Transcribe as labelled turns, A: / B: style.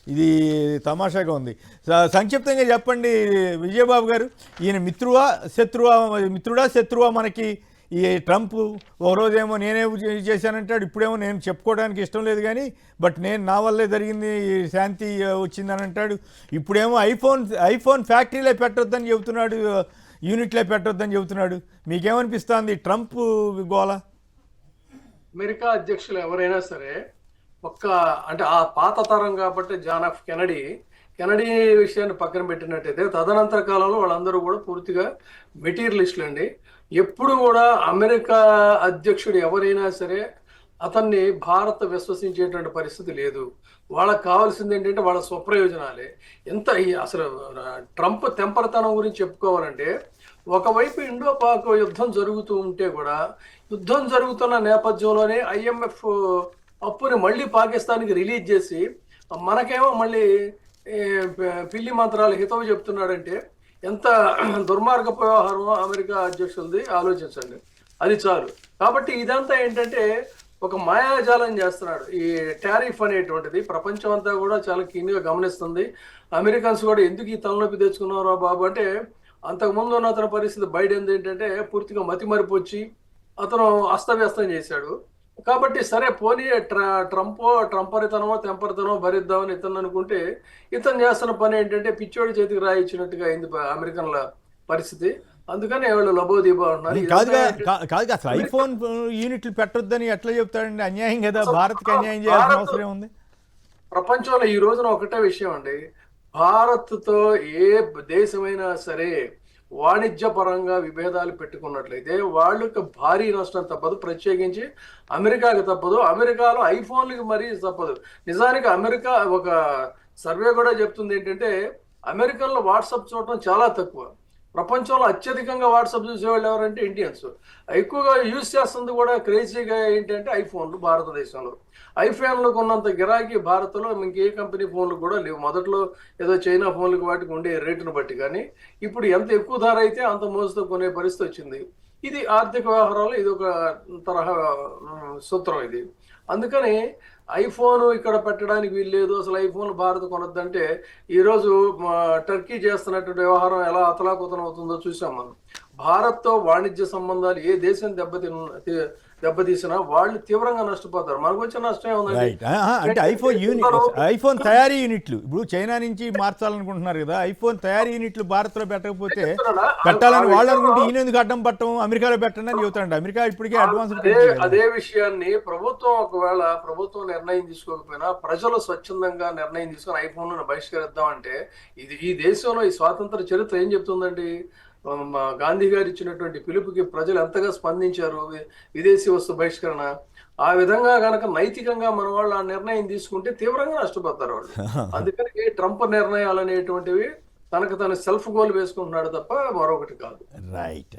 A: ఇది తమాషాగా ఉంది. సంక్షిప్తంగా చెప్పండి విజయబాబు గారు, ఈయన మిత్రుడా శత్రువా మనకి ఈ ట్రంప్? ఒక రోజేమో నేనే చేశానంటాడు, ఇప్పుడేమో నేను చెప్పుకోవడానికి ఇష్టం లేదు కానీ బట్ నేను నా వల్లే జరిగింది, శాంతి వచ్చిందని అంటాడు. ఇప్పుడేమో ఐఫోన్ ఫ్యాక్టరీలే పెట్టొద్దని చెబుతున్నాడు, యూనిట్లే పెట్టొద్దని చెబుతున్నాడు. మీకేమనిపిస్తుంది ట్రంప్ గోల?
B: అమెరికా అధ్యక్షులు ఎవరైనా సరే అంటే ఆ పాత తరం కాబట్టి జాన్ ఎఫ్ కెనడీ విషయాన్ని పక్కన పెట్టినట్టయితే తదనంతర కాలంలో వాళ్ళందరూ కూడా పూర్తిగా మెటీరియలిస్టులు అండి. ఎప్పుడు కూడా అమెరికా అధ్యక్షుడు ఎవరైనా సరే అతన్ని భారత్ విశ్వసించేటువంటి పరిస్థితి లేదు. వాళ్ళకి కావాల్సింది ఏంటంటే వాళ్ళ స్వప్రయోజనాలే. అసలు ట్రంప్ తెంపరతనం గురించి చెప్పుకోవాలంటే, ఒకవైపు ఇండో పాక్ యుద్ధం జరుగుతూ ఉంటే కూడా యుద్ధం జరుగుతున్న నేపథ్యంలోనే IMF అప్పుని మళ్ళీ పాకిస్తాన్కి రిలీజ్ చేసి మనకేమో మళ్ళీ పిల్లి మంత్రాలు హితవు చెప్తున్నాడంటే ఎంత దుర్మార్గ వ్యవహారమో అమెరికా అధ్యక్షులది ఆలోచించండి. అది చాలు. కాబట్టి ఇదంతా ఏంటంటే ఒక మాయాజాలం చేస్తున్నాడు. ఈ టారిఫ్ అనేటువంటిది ప్రపంచం అంతా కూడా చాలా కీన్గా గమనిస్తుంది. అమెరికన్స్ కూడా ఎందుకు ఈ తలనొప్పి తెచ్చుకున్నారో బాబు అంటే, అంతకుముందు ఉన్న అతని పరిస్థితి బైడెన్ ఏంటంటే పూర్తిగా మతిమరిపు వచ్చి అతను అస్తవ్యస్తం చేశాడు. కాబట్టి సరే పోనీ ట్రంపరితనమో తెంపరితనమో భరిద్దామని ఇతను అనుకుంటే, ఇతను చేస్తున్న పని ఏంటంటే పిచ్చోడి చేతికి రాయిచ్చినట్టుగా అయింది అమెరికన్ల పరిస్థితి. అందుకని వాళ్ళు లబోదీబా ఉన్నారు.
A: కాదు అసలు ఐఫోన్ యూనిట్లు పెట్టొద్దని ఎట్లా చెప్తాడండి? అన్యాయం కదా, భారత్కి అన్యాయం చేయాల్సిన అవసరం ఉంది.
B: ప్రపంచంలో ఈ రోజున ఒకటే విషయం అండి, భారత్తో ఏ దేశమైనా సరే వాణిజ్య పరంగా విభేదాలు పెట్టుకున్నట్లయితే వాళ్ళకి భారీ నష్టం తప్పదు. ప్రత్యేకించి అమెరికాకి తప్పదు. అమెరికాలో ఐఫోన్లకి మరీ తప్పదు. నిజానికి అమెరికా ఒక సర్వే కూడా చెప్తుంది ఏంటంటే, అమెరికన్లో వాట్సాప్ చూడటం చాలా తక్కువ. ప్రపంచంలో అత్యధికంగా వాట్సాప్ చూసేవాళ్ళు ఎవరంటే ఇండియన్స్. ఎక్కువగా యూజ్ చేస్తుంది కూడా క్రేజీగా ఏంటంటే ఐఫోన్లు. భారతదేశంలో ఐఫోన్లకు ఉన్నంత గిరాకీ భారత్లో ఇంకే కంపెనీ ఫోన్లు కూడా లేవు. మొదట్లో ఏదో చైనా ఫోన్లకు వాటికి ఉండే రేటును బట్టి, కానీ ఇప్పుడు ఎంత ఎక్కువ ధర అయితే అంత మోజుతో కొనే పరిస్థితి వచ్చింది. ఇది ఆర్థిక వ్యవహారాలు ఇది ఒక తరహా సూత్రం ఇది. అందుకని ఐఫోన్ ఇక్కడ పెట్టడానికి వీల్లేదు, అసలు ఐఫోన్ భారత్ కొనొద్దంటే ఈరోజు టర్కీ చేస్తున్నటువంటి వ్యవహారం ఎలా అతలాకుతలం అవుతుందో చూసాం మనం. భారత్తో వాణిజ్య సంబంధాలు ఏ దేశం దెబ్బతీసినా వాళ్ళు తీవ్రంగా నష్టపోతారు. మనకు వచ్చిన నష్టం ఏముందండి?
A: అంటే ఐఫోన్ తయారీ యూనిట్లు ఇప్పుడు చైనా నుంచి మార్చాలనుకుంటున్నారు కదా, ఐఫోన్ తయారీ యూనిట్లు భారత్లో పెట్టకపోతే పెట్టాలని వాళ్ళు అనుకుంటే ఈయన ఎందుకు అడ్డం పట్టడం, అమెరికాలో పెట్టండి అని చెబుతాడు. అమెరికా ఇప్పటికే అడ్వాన్స్.
B: అదే విషయాన్ని ఒకవేళ ప్రభుత్వం నిర్ణయం తీసుకోకపోయినా ప్రజలు స్వచ్ఛందంగా నిర్ణయం తీసుకొని ఐఫోన్ బహిష్కరిద్దామంటే ఈ దేశంలో ఈ స్వాతంత్ర చరిత్ర ఏం చెప్తుందండి? గాంధీ గారు ఇచ్చినటువంటి పిలుపుకి ప్రజలు ఎంతగా స్పందించారు, విదేశీ వస్తు బహిష్కరణ. ఆ విధంగా కనుక నైతికంగా మన వాళ్ళు ఆ నిర్ణయం తీసుకుంటే తీవ్రంగా నష్టపోతారు వాళ్ళు. అందుకని ట్రంప్ నిర్ణయాలు అనేటువంటివి తనకు తను సెల్ఫ్ గోల్ వేసుకుంటున్నాడు తప్ప మరొకటి కాదు.
A: రైట్.